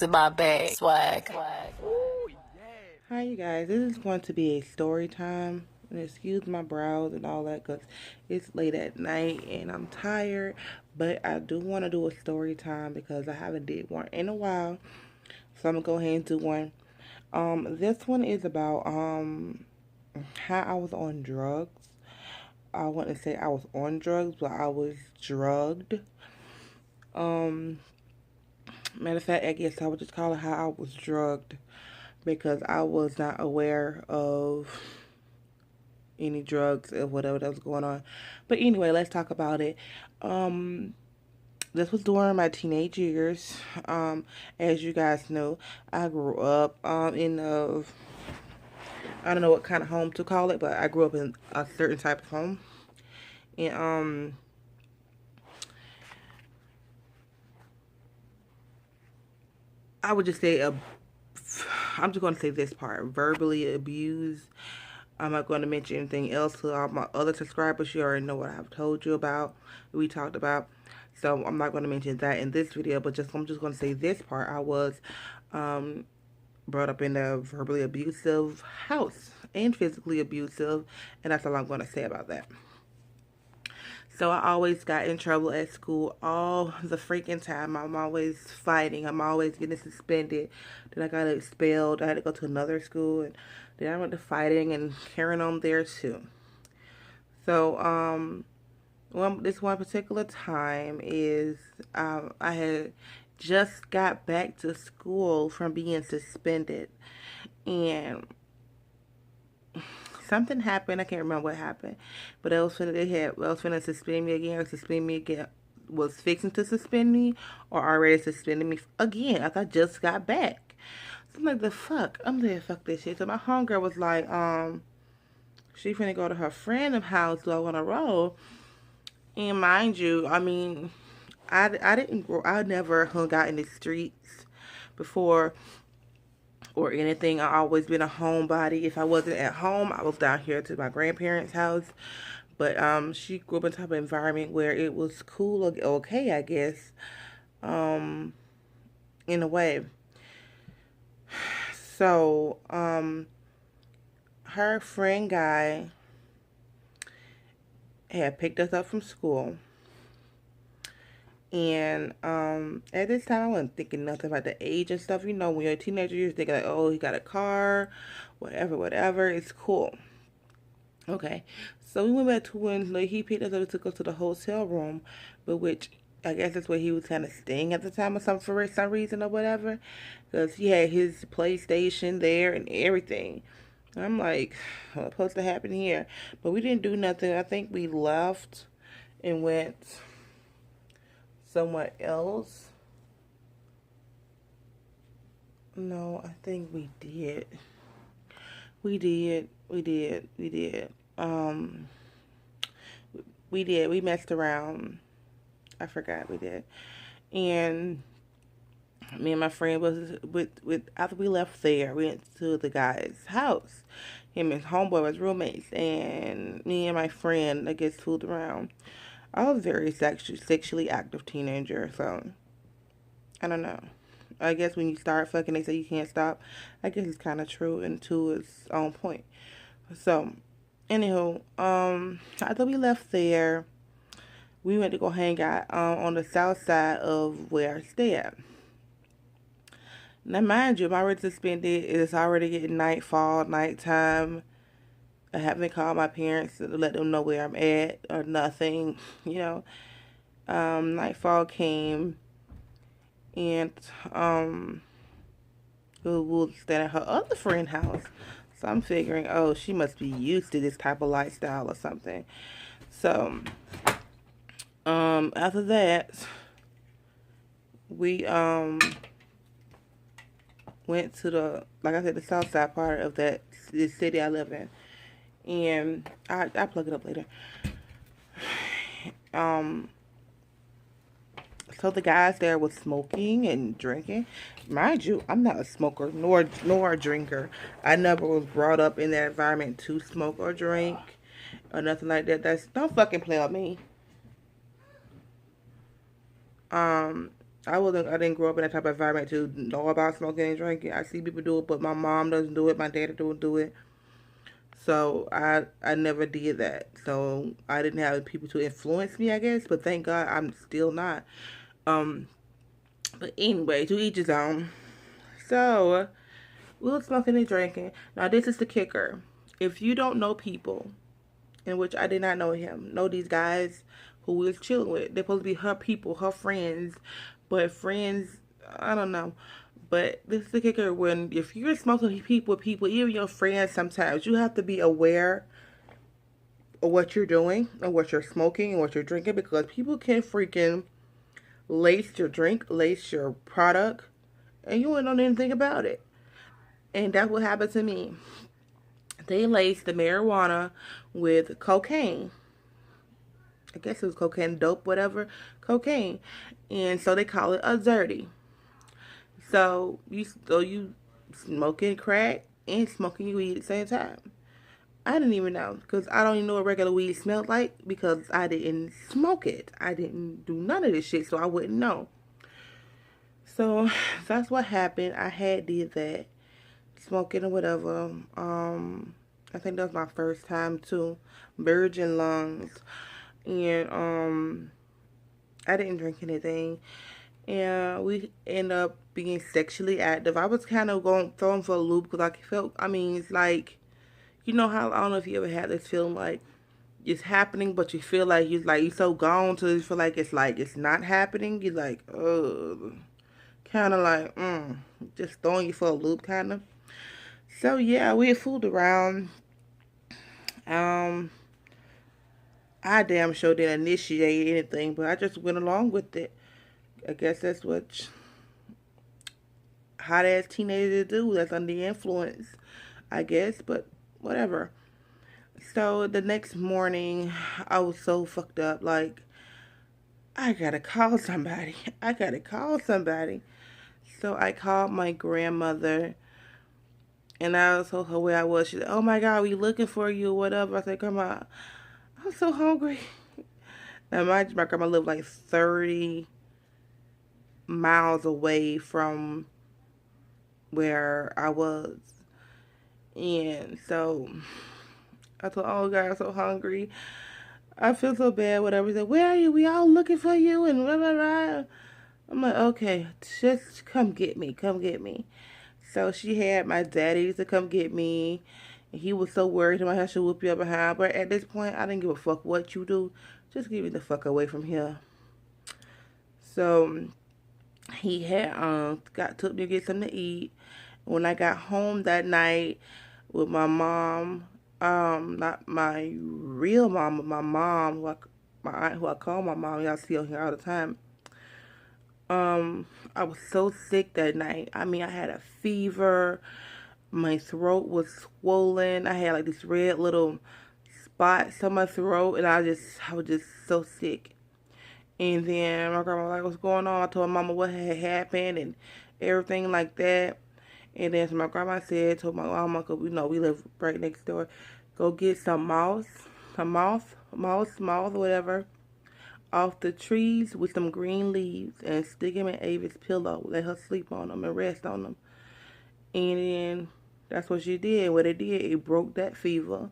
in my bag. Swag. Hi, you guys. This is going to be a story time. And excuse my brows and all that because it's late at night and I'm tired. But I do want to do a story time because I haven't did one in a while. So I'm gonna go ahead and do one. This one is about how I was on drugs. I want to say I was on drugs, but I was drugged. Um, Matter of fact, I guess I would just call it how I was drugged because I was not aware of any drugs or whatever that was going on. But anyway, let's talk about it. Um, this was during my teenage years. As you guys know, I grew up in a I don't know what kind of home to call it, but I grew up in a certain type of home, and I would just say I'm just going to say this part: verbally abused. I'm not going to mention anything else to all my other subscribers. You already know what I've told you about. We talked about. So I'm not going to mention that in this video, but I'm just going to say this part. I was um, brought up in a verbally abusive house and physically abusive, and that's all I'm going to say about that. So I always got in trouble at school all the freaking time. I'm always fighting. I'm always getting suspended. Then I got expelled. I had to go to another school, and then I went to fighting and carrying on there too. So this one particular time is I had just got back to school from being suspended, and something happened. I can't remember what happened, but I was finna suspend me again or suspend me again. Was fixing to suspend me or already suspended me again. I just got back. So I'm like, the fuck? I'm like, fuck this shit. So my homegirl was like, she finna go to her friend's house. Do I want to roll? And mind you, I mean, I didn't grow. I never hung out in the streets before or anything. I always been a homebody. If I wasn't at home, I was down here to my grandparents' house. But she grew up in a type of environment where it was cool or okay, I guess, um, in a way. So her friend guy had picked us up from school. And at this time, I wasn't thinking nothing about the age and stuff. You know, when you're a teenager, you're thinking like, oh, he got a car, whatever, whatever. It's cool. Okay, so we went back to when like, he picked us up and took us to the hotel room, but which I guess that's where he was kind of staying at the time or something for some reason or whatever, because he had his PlayStation there and everything. I'm like, what's supposed to happen here? But we didn't do nothing. I think we left and went somewhere else. No, I think we did. We did. We did. We did. We did. We messed around. I forgot we did. And me and my friend was with after we left there, we went to the guy's house. Him and his homeboy was roommates, and me and my friend, I guess, fooled around. I was a very sexually active teenager, so I don't know. I guess when you start fucking, they say you can't stop. I guess it's kind of true and to its own point. So, anywho, after we left there, we went to go hang out on the south side of where I stay at. Now, mind you, I'm already suspended. It's already getting nightfall, nighttime. I haven't called my parents to let them know where I'm at or nothing. You know, nightfall came, and we will stay at her other friend's house. So I'm figuring, oh, she must be used to this type of lifestyle or something. So, after that, we went to the, like I said, the south side part of the city I live in, and I plug it up later. Um, so the guys there was smoking and drinking. Mind you, I'm not a smoker nor a drinker. I never was brought up in that environment to smoke or drink or nothing like that. That's don't fucking play with me. Um, I didn't grow up in that type of environment to know about smoking and drinking. I see people do it, but my mom doesn't do it. My dad don't do it. So I never did that. So I didn't have people to influence me, I guess. But thank God I'm still not. Um, but anyway, to each his own. So we were smoking and drinking. Now this is the kicker. If you don't know people, in which I did not know these guys who we was chilling with. They're supposed to be her people, her friends, but friends, I don't know. But this is the kicker: when if you're smoking people, even your friends, sometimes you have to be aware of what you're doing and what you're smoking and what you're drinking, because people can freaking lace your drink, lace your product, and you wouldn't know anything about it. And that's what happened to me. They laced the marijuana with cocaine. I guess it was cocaine, dope, whatever, cocaine, and so they call it a dirty. So you smoking crack and smoking weed at the same time. I didn't even know, because I don't even know what regular weed smelled like, because I didn't smoke it. I didn't do none of this shit, so I wouldn't know. So that's what happened. I had did that, smoking or whatever. I think that was my first time too, virgin lungs, and I didn't drink anything, and we end up being sexually active. I was kind of going thrown for a loop, because I felt, I mean, it's like, you know how, I don't know if you ever had this feeling like it's happening, but you feel like you're so gone to, you feel like it's not happening. You're like, kind of like, just throwing you for a loop, kind of. So yeah, we had fooled around. Um, I damn sure didn't initiate anything, but I just went along with it. I guess that's what hot ass teenagers do. That's under the influence, I guess, but whatever. So the next morning, I was so fucked up. Like, I gotta call somebody. I gotta call somebody. So I called my grandmother, and I told her where I was. She said, "Oh my God, we looking for you or whatever." I said, "Grandma, I'm so hungry." Now, my grandma lived like 30 miles away from where I was. And so I told, "Oh God, I'm so hungry. I feel so bad," whatever. He said, "Where are you? We all looking for you," and blah, blah, blah. I'm like, "Okay, just come get me. Come get me." So she had my daddy to come get me. And he was so worried about how she'll whoop you up behind. But at this point, I didn't give a fuck what you do. Just get me the fuck away from here. So he had took me to get something to eat. When I got home that night with my mom, not my real mom, but my mom, my aunt, who I call my mom, y'all see her here all the time. I was so sick that night. I mean, I had a fever. My throat was swollen. I had like these red little spots on my throat, and I was just so sick. And then my grandma was like, "What's going on?" I told my mama what had happened and everything like that. And then so my grandma said, told my mama, cause we live right next door, go get some moss, whatever, off the trees with some green leaves, and stick them in Ava's pillow. Let her sleep on them and rest on them. And then that's what she did. What it did, it broke that fever.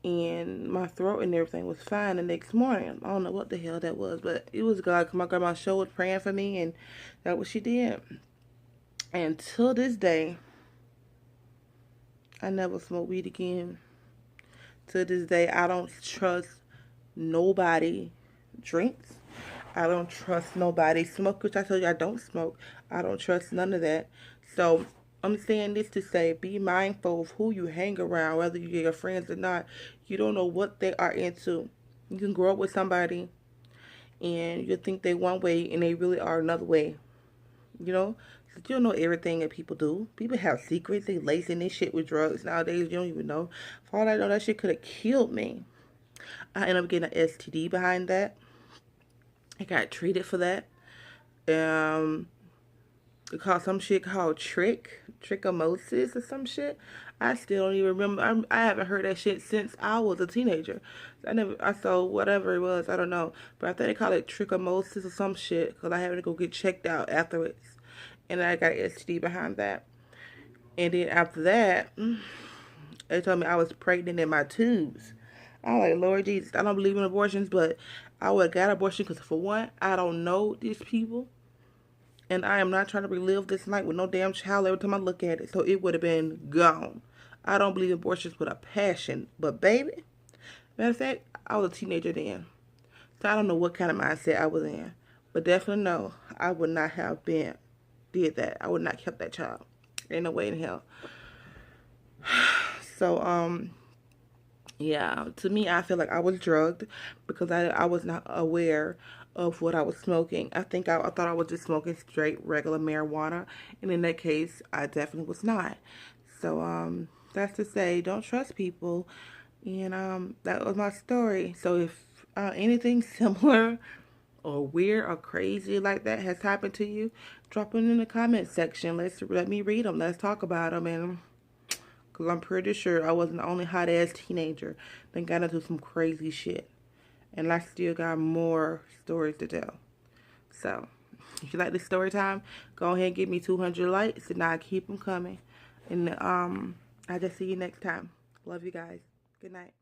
And my throat and everything was fine the next morning. I don't know what the hell that was, but it was God. 'Cause my grandma sure was praying for me, and that's what she did. And till this day, I never smoke weed again. To this day, I don't trust nobody drinks. I don't trust nobody smoke, which I told you I don't smoke. I don't trust none of that. So I'm saying this to say, be mindful of who you hang around, whether you're your friends or not. You don't know what they are into. You can grow up with somebody and you think they one way and they really are another way. You know? So you don't know everything that people do. People have secrets. They lacing this shit with drugs nowadays. You don't even know. For all I know, that shit could have killed me. I ended up getting an STD behind that. I got treated for that. Um, called some shit called trichomosis or some shit. I still don't even remember. I haven't heard that shit since I was a teenager. I saw whatever it was. I don't know, but I think they call it trichomosis or some shit because I had to go get checked out afterwards, and I got STD behind that. And then after that, they told me I was pregnant in my tubes. I'm like, Lord Jesus, I don't believe in abortions, but I would have got abortion because for one, I don't know these people. And I am not trying to relive this night with no damn child every time I look at it. So it would have been gone. I don't believe in abortions with a passion. But baby, matter of fact, I was a teenager then. So I don't know what kind of mindset I was in. But definitely no, I would not have did that. I would not kept that child. Ain't no way in hell. So, yeah, to me, I feel like I was drugged because I was not aware of what I was smoking. I think I thought I was just smoking straight regular marijuana, and in that case, I definitely was not. So, that's to say, don't trust people, and that was my story. So if anything similar or weird or crazy like that has happened to you, drop it in the comment section. Let me read them. Let's talk about them, and because I'm pretty sure I wasn't the only hot ass teenager that got into some crazy shit. And I still got more stories to tell. So, if you like this story time, go ahead and give me 200 likes and I'll keep them coming. And I'll just see you next time. Love you guys. Good night.